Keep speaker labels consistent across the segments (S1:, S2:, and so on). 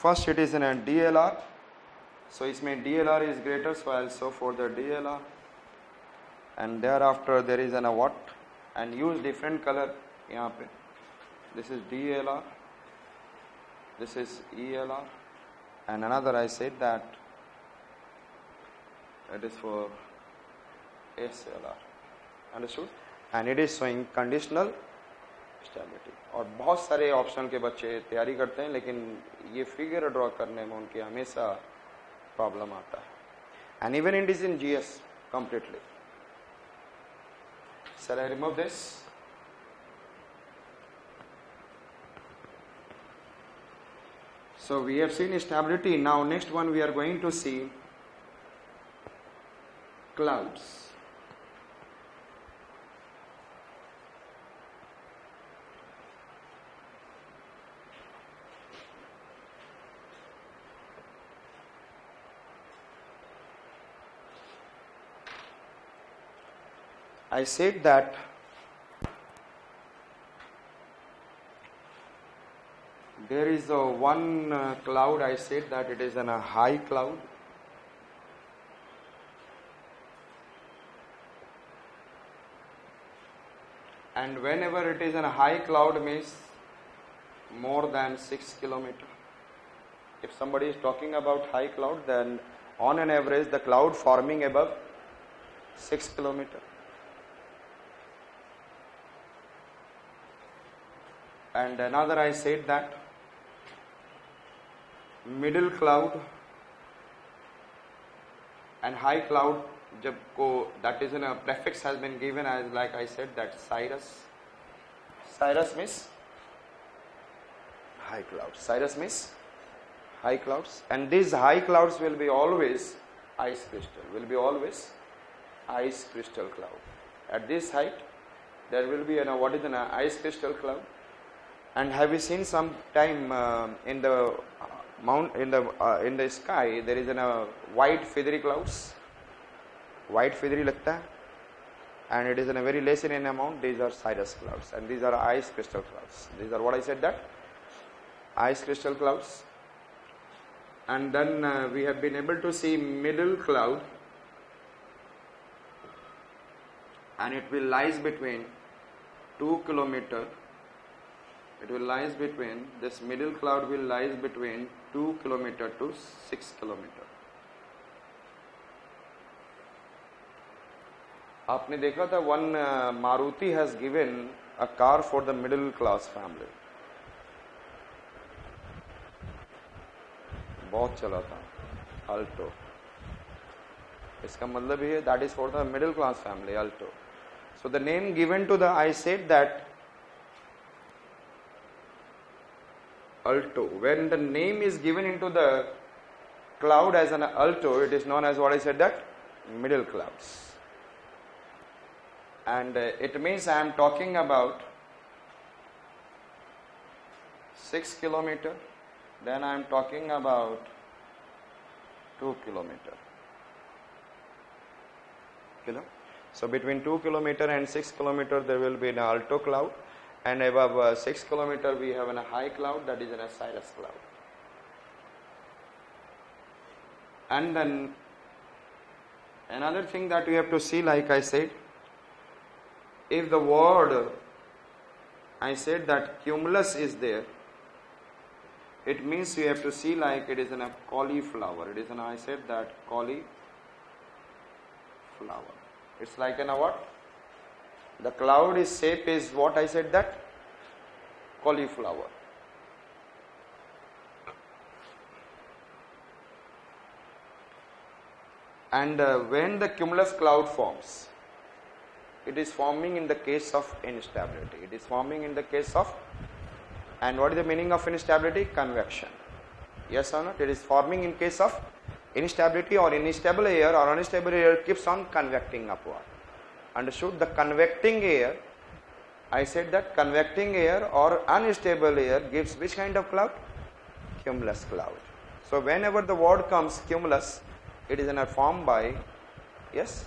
S1: first it is in a DLR, so इसमें DLR is greater, so I'll show for the DLR, and thereafter there is an a what, and use different color यहाँ पे. This is DLR, this is ELR, and another I said that it is for SLR. Understood? And it is showing conditional stability. और बहुत सारे option के बच्चे तैयारी करते हैं, लेकिन ये फिगर ड्रॉ करने में उनकी हमेशा प्रॉब्लम आता है. And even it is in GS completely. Shall I remove this? So we have seen stability. Now next one we are going to see clouds. I said that there is a one cloud. I said that it is a high cloud. And whenever it is a high cloud means more than 6 kilometers. If somebody is talking about high cloud, then on an average the cloud forming above 6 kilometers. And another I said that middle cloud and high cloud जब को that is in a prefix has been given as like I said that cirrus. Cirrus means high clouds. Cirrus means high clouds, and these high clouds will be always ice crystal. Will be always ice crystal cloud. At this height, there will be what is an ice crystal cloud. And have you seen some time in the in the sky there is a white feathery clouds? White feathery लगता है, and it is in a very less in amount. These are cirrus clouds, and these are ice crystal clouds. These are what I said that ice crystal clouds. And then we have been able to see middle cloud, and it will lies between 2 kilometers. It will lies between, this middle cloud will lies between 2 kilometers to 6 kilometers. आपने देखा था one Maruti has given a car for the middle class family. बहुत चला था Alto. इसका मतलब ये that is for the middle class family Alto. So the name given to the, I said that Alto. When the name is given into the cloud as an alto, it is known as what I said that middle clouds. And it means I am talking about 6 kilometers. Then I am talking about 2 kilometers. So between 2 kilometers and 6 kilometers there will be an alto cloud. And above 6 kilometers we have a high cloud, that is a cirrus cloud. And then another thing that we have to see, like I said, if the word I said that cumulus is there, it means you have to see like it is in a cauliflower. It is an, I said that cauliflower. It's like in a what? The cloud is shape is what I said that cauliflower. And when the cumulus cloud forms, it is forming in the case of instability. It is forming in the case of, and what is the meaning of instability? Convection. Yes or not? It is forming in case of instability, or unstable air or unstable air keeps on convecting upward. Understood? The convecting air, I said that convecting air or unstable air gives which kind of cloud? Cumulus cloud. So whenever the word comes cumulus, it is formed by, yes,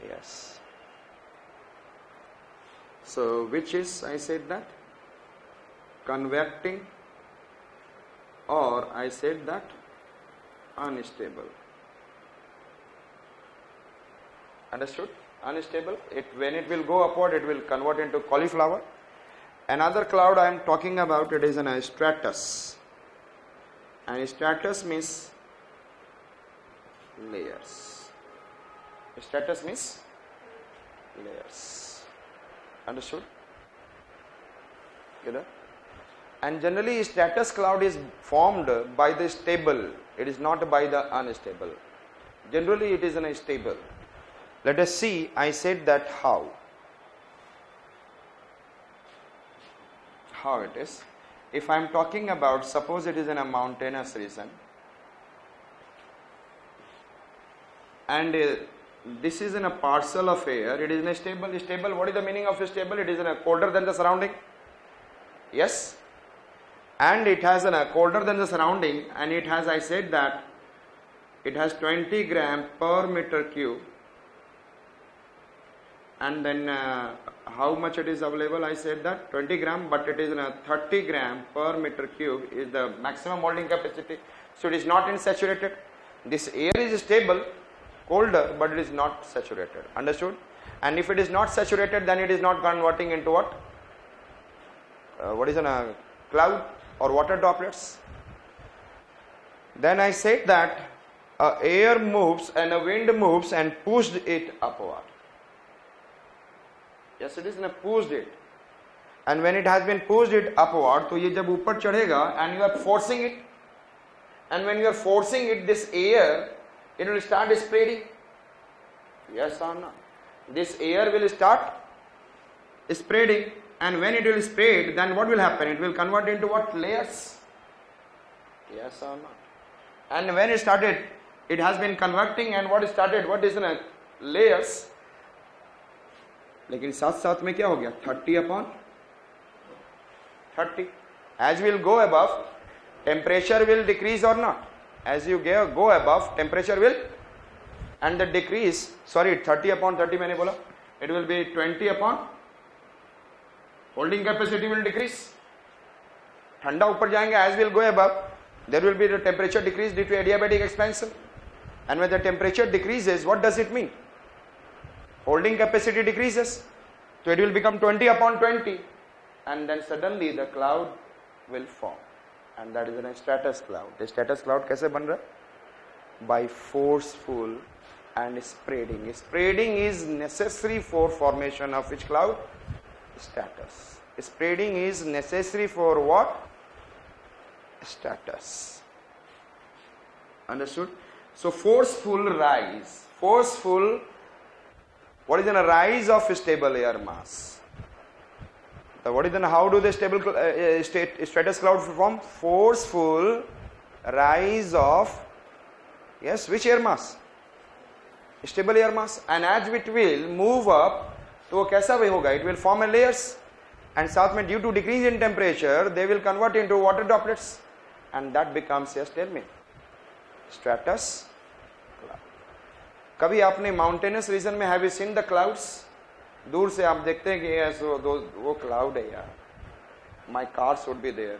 S1: yes. So which is, I said that convecting, or I said that unstable. Understood? Unstable. When it will go upward, it will convert into cauliflower. Another cloud I am talking about, it is an stratus. And stratus means layers. Stratus means layers. Understood? Get it? And generally stratus cloud is formed by the stable. It is not by the unstable. Generally it is unstable. Let us see, I said that how. How it is. If I am talking about, suppose it is in a mountainous region, and this is in a parcel of air, it is in a stable. Stable, what is the meaning of stable? It is in a colder than the surrounding. Yes. And it has a colder than the surrounding, and it has, I said that it has 20 gram per meter cube. And then how much it is available? I said that 20 gram, but it is in a 30 gram per meter cube is the maximum holding capacity. So it is not insaturated. This air is stable, colder, but it is not saturated. Understood? And if it is not saturated, then it is not converting into what? What is a cloud or water droplets? Then I said that air moves and a wind moves and pushed it upward. Yes, it is pushed it. And when it has been pushed it upward, तो ये जब ऊपर चढ़ेगा and you are forcing it, and when you are forcing it, this air, it will start spreading. Yes or no? This air will start spreading, and when it will spread, then what will happen? It will convert into what? Layers. Yes or not? And when it started, it has been converting, and what started? What is in layers? लेकिन साथ साथ में क्या हो गया? 30/30. As we will go above, temperature will decrease or not? As you go above, temperature will, and the decrease, sorry, 30/30 मैंने बोला, it will be 20/, holding capacity will decrease. ठंडा ऊपर जाएंगे, as we will go above, there will be the temperature decrease due to adiabatic expansion. And when the temperature decreases, what does it mean? Holding capacity decreases, so it will become 20/20, and then suddenly the cloud will form, and that is a stratus cloud. The stratus cloud कैसे बन रहा? By forceful and spreading. Spreading is necessary for formation of which cloud? Stratus. Spreading is necessary for what? Stratus. Understood? So forceful rise. Forceful. What is a rise of stable air mass? What is how do the stable stratus cloud form? Forceful rise of, yes, which air mass? Stable air mass. And as it will move up, तो वो कैसा भी होगा? It will form a layers, and साथ में due to decrease in temperature, they will convert into water droplets, and that becomes, yes, tell me, stratus cloud. कभी आपने mountainous reason में have you seen the clouds? दूर से आप देखते हैं कि yes, वो क्लाउड है यार. My car should be there.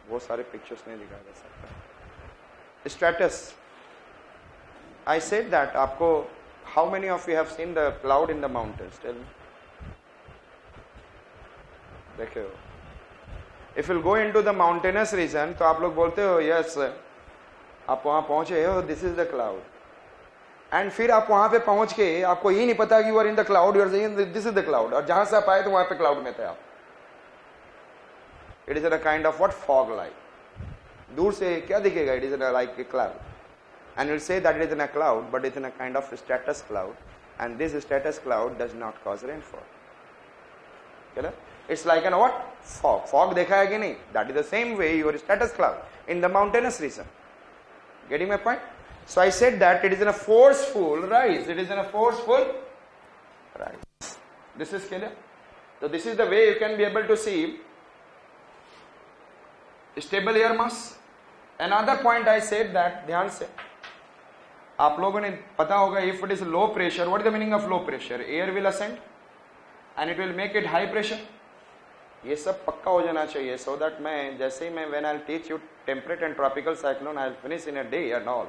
S1: वो सारे पिक्चर्स नहीं दिखाया जा सकता. स्ट्रेटस, आई सेड दैट आपको, how many of you have seen the cloud in the mountains? Tell me. देखो, if will go into the mountainous region, तो आप लोग बोलते हो यस, आप वहां पहुंचे हो, this is the cloud. And फिर आप वहां पे पहुंच के आपको ये नहीं पता कि you are in the cloud, you are saying this is the cloud, और जहां से आप आए तो वहां पे क्लाउड में थे आप. It is a kind of what? Fog like. दूर से क्या दिखेगा? It is like a cloud, and you'll say that it is in a cloud, but it's in a kind of stratus cloud, and this stratus cloud does not cause rainfall. It's like a what? Fog. Fog देखा है कि नहीं? That is the same way your stratus cloud in the mountainous region. Getting my point? So I said that it is in a forceful rise. It is in a forceful rise. This is clear? So this is the way you can be able to see stable air mass. Another point I said that, ध्यान से आप लोगों ने पता होगा, if it is low pressure, what is the meaning of low pressure? Air will ascend and it will make it high pressure. ये सब पक्का हो जाना चाहिए, so that मैं जैसे ही मैं when I'll teach you temperate and tropical cyclone, I'll finish in a day and all.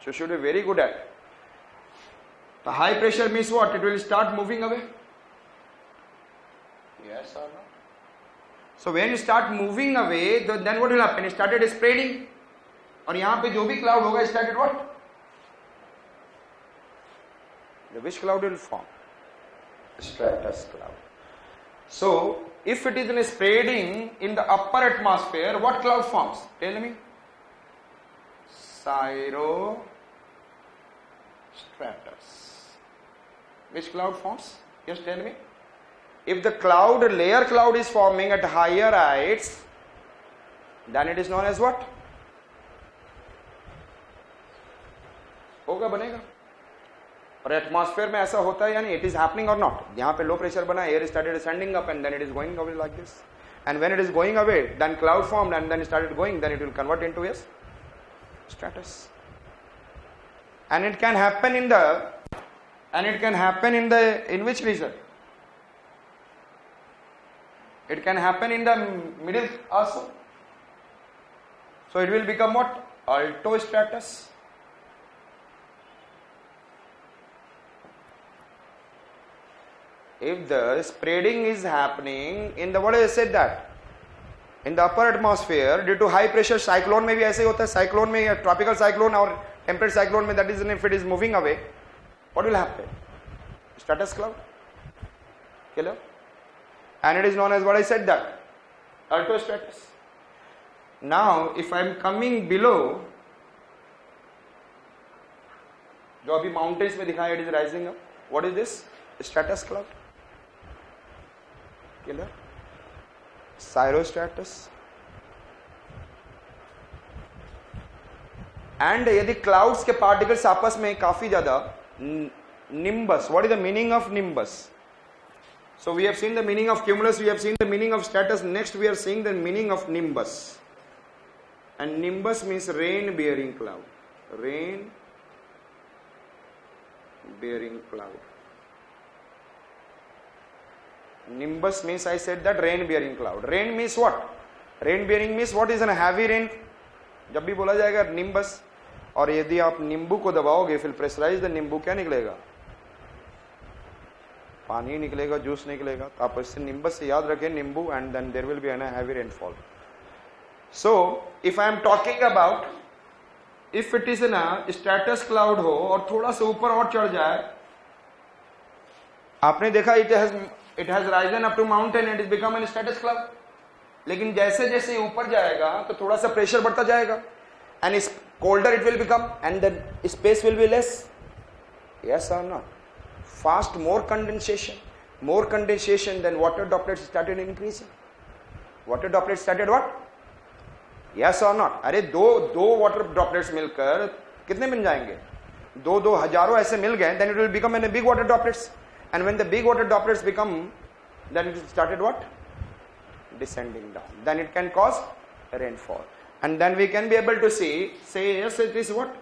S1: So you should be very good at. The high pressure means what? It will start moving away. Yes or no? So when you start moving away, then what will happen? It started spreading. और यहाँ पे जो भी cloud होगा, started what? Which cloud will form? Stratus cloud. So if it is in spreading in the upper atmosphere, what cloud forms? Tell me. Cirrostratus. Which cloud forms? Yes, tell me. If the layer cloud is forming at higher heights, then it is known as what? होगा, बनेगा. और atmosphere में ऐसा होता है या नहीं? It is happening और नॉट? यहाँ पे लो प्रेशर बना, air started ascending up and then it is going away like this, and when it is going away, then cloud formed and then it started going, then it will convert into a stratus. And it can happen in which region? It can happen in the middle also. So it will become what? Altostratus. If the spreading is happening in the, what I said that, in the upper atmosphere due to high pressure, cyclone में भी ऐसे ही होता है. cyclone में या tropical cyclone और temperate cyclone में, that is if it is moving away, what will happen? Stratus cloud, clear? And it is known as what I said that, altostratus. Now if I am coming below, जो अभी mountains में दिखाया, it is rising up. What is this? Stratus cloud. Clear? Cirrostratus. And यदि clouds के particles आपस में काफी ज्यादा, nimbus. What is the meaning of nimbus? So we have seen the meaning of cumulus, we have seen the meaning of stratus. Next we are seeing the meaning of nimbus. And nimbus means rain bearing cloud. Rain bearing cloud. Nimbus means, I said that, rain bearing cloud. Rain means what? Rain bearing means what is a heavy rain. जब भी बोला जाएगा nimbus, और यदि आप नींबू को दबाओगे, फिर प्रेशराइज द नींबू, क्या निकलेगा? पानी निकलेगा, जूस निकलेगा. तो आप इससे nimbus से याद रखें नींबू, and then there will be a heavy rainfall. So if I am talking about, if it is in a stratus cloud हो और थोड़ा सा ऊपर और चढ़ जाए, आपने देखा it has risen up to mountain and it has become a stratus cloud. लेकिन जैसे जैसे ऊपर जाएगा तो थोड़ा सा प्रेशर बढ़ता जाएगा, and is colder it will become, and the space will be less. Yes or no? Fast, more condensation, then water droplets started increasing. Water droplets started what? Yes or not? अरे दो water droplets मिलकर कितने बन जाएंगे? दो हजारों ऐसे मिल गए, then it will become a big water droplets. And when the big water droplets become, then it started what? Descending down. Then it can cause rainfall. And then we can be able to say yes, it is what?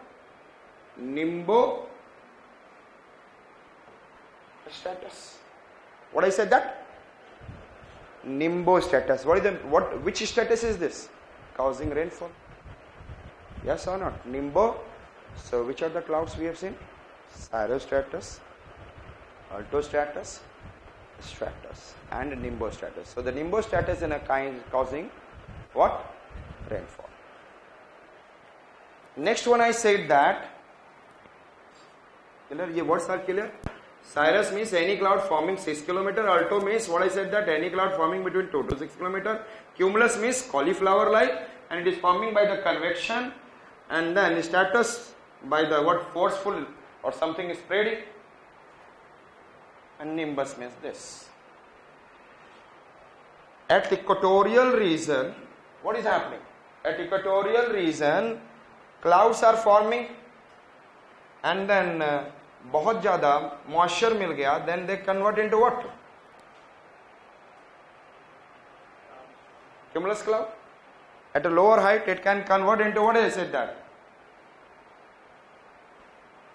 S1: Nimbostratus. What I said that? Nimbostratus. Which stratus is this? Causing rainfall. Yes or not? Nimbo. So which are the clouds we have seen? Cirrostratus, altostratus, stratus, and nimbostratus. So the nimbostratus in a kind causing what? Rainfall. Next one I said that, clear? Ye words are clear? Cirrus means any cloud forming 6 km. Alto means what I said that, any cloud forming between 2 to 6 km. Cumulus means cauliflower like, and it is forming by the convection, and then stratus by the what? Forceful or something is spreading. And nimbus means this. At equatorial region, what is happening? At equatorial region, clouds are forming, and then बहुत ज़्यादा moisture मिल गया, then they convert into what? Cumulus cloud. At a lower height, it can convert into what? I said that.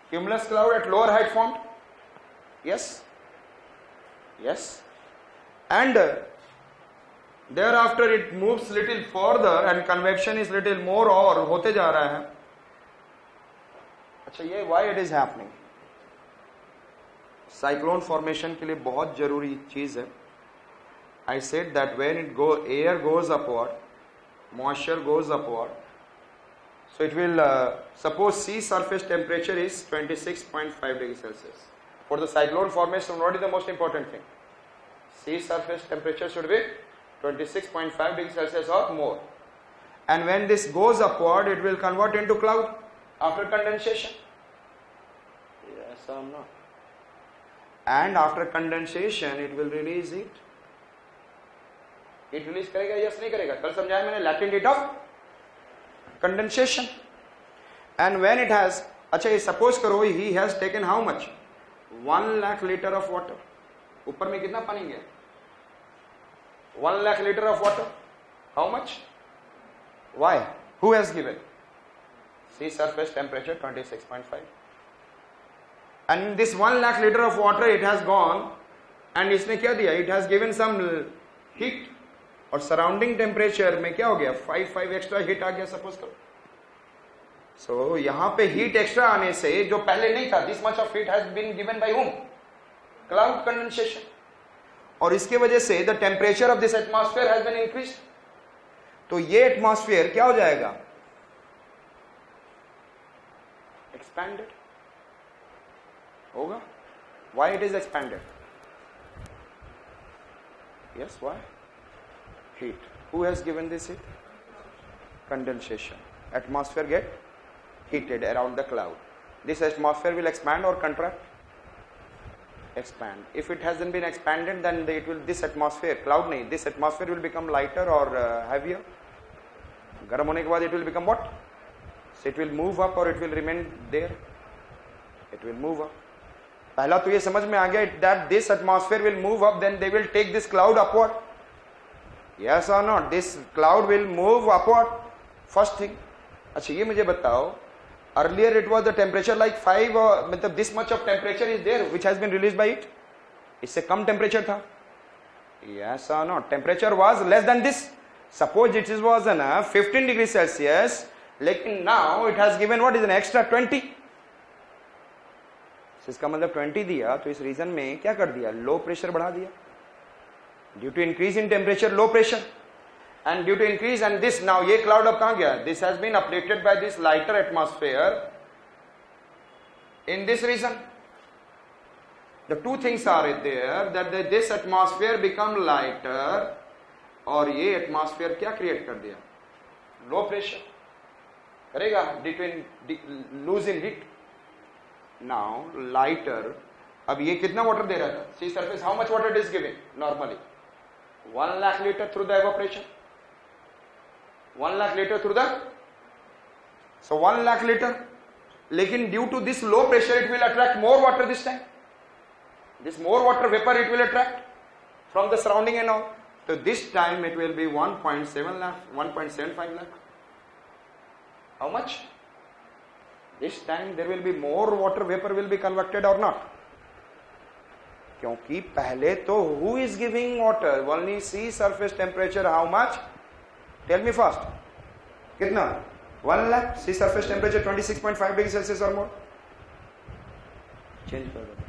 S1: Cumulus cloud at lower height formed. Yes. Yes. And thereafter it moves little further and convection is little more और होते जा रहा है. अच्छा, ये why it is happening? Cyclone formation के लिए बहुत जरूरी चीज है. I said that when air goes upward, moisture goes upward, so it will suppose sea surface temperature is 26.5 degrees Celsius. For the cyclone formation, what is the most important thing? Sea surface temperature should be 26.5 degrees Celsius or more. And when this goes upward, it will convert into cloud after condensation. Yes or no? And after condensation, it will release heat. Heat release करेगा, yes नहीं करेगा? कल समझाया मैंने latent heat of condensation. And when it has, अच्छा ये suppose करो he has taken how much? 1 lakh liter of water. ऊपर में कितना पानी गया? 1 lakh liter of water. How much? Why? Who has given? Sea surface temperature 26.5. And this 1 lakh liter of water it has gone and इसने क्या दिया? It has given some heat और surrounding temperature में क्या हो गया? 5 एक्स्ट्रा हीट आ गया suppose करो. सो यहां पे हीट एक्स्ट्रा आने से जो पहले नहीं था, this much of heat has been given by whom? Cloud condensation. और इसके वजह से the temperature of this atmosphere has been increased. तो ये एटमॉस्फेयर क्या हो जाएगा? एक्सपैंडेड होगा. Why it is expanded? Yes, why? Heat. Who has given this heat? Condensation. Atmosphere get heated around the cloud. This atmosphere will expand or contract? Expand. If it hasn't been expanded, then it will, this atmosphere, cloud nahi, this atmosphere will become lighter or heavier. Garam hone ke baad it will become what? So it will move up or it will remain there? It will move up. पहला तो ये समझ में आ गया that this atmosphere will move up, then they will take this cloud upward. Yes or not? This cloud will move upward. First thing. अच्छा ये मुझे बताओ, earlier it was the temperature like 5 or मतलब this much of temperature is there which has been released by it. इससे कम temperature था. Yes or not? Temperature was less than this. Suppose it was an 15 degrees Celsius, लेकिन now it has given what is an extra 20. इसका मतलब 20 दिया, तो इस reason में क्या कर दिया? लो प्रेशर बढ़ा दिया. Due to increase in temperature, low pressure, and due to increase and this now ये cloud अब कहाँ गया? This has been uplifted by this lighter atmosphere in this region. The two things are there that this atmosphere become lighter और ये atmosphere क्या create कर दिया? Low pressure करेगा due to lose in heat. Now lighter, अब ये कितना water दे रहा था? Sea surface, how much water it is giving normally? 1 lakh liter through the evaporation. 1 lakh liter through the, so 1 lakh liter. लेकिन due to this low pressure, it will attract more water this time. This more water vapor it will attract from the surrounding and all. So this time it will be 1.7 lakh, 1.75 lakh. How much? This time there will be more water vapor will be converted or not? क्योंकि पहले तो who is giving water? Only sea surface temperature how much? Tell me fast. कितना? 1 lakh. Sea surface temperature 26.5 degrees Celsius or more. Change कर दो.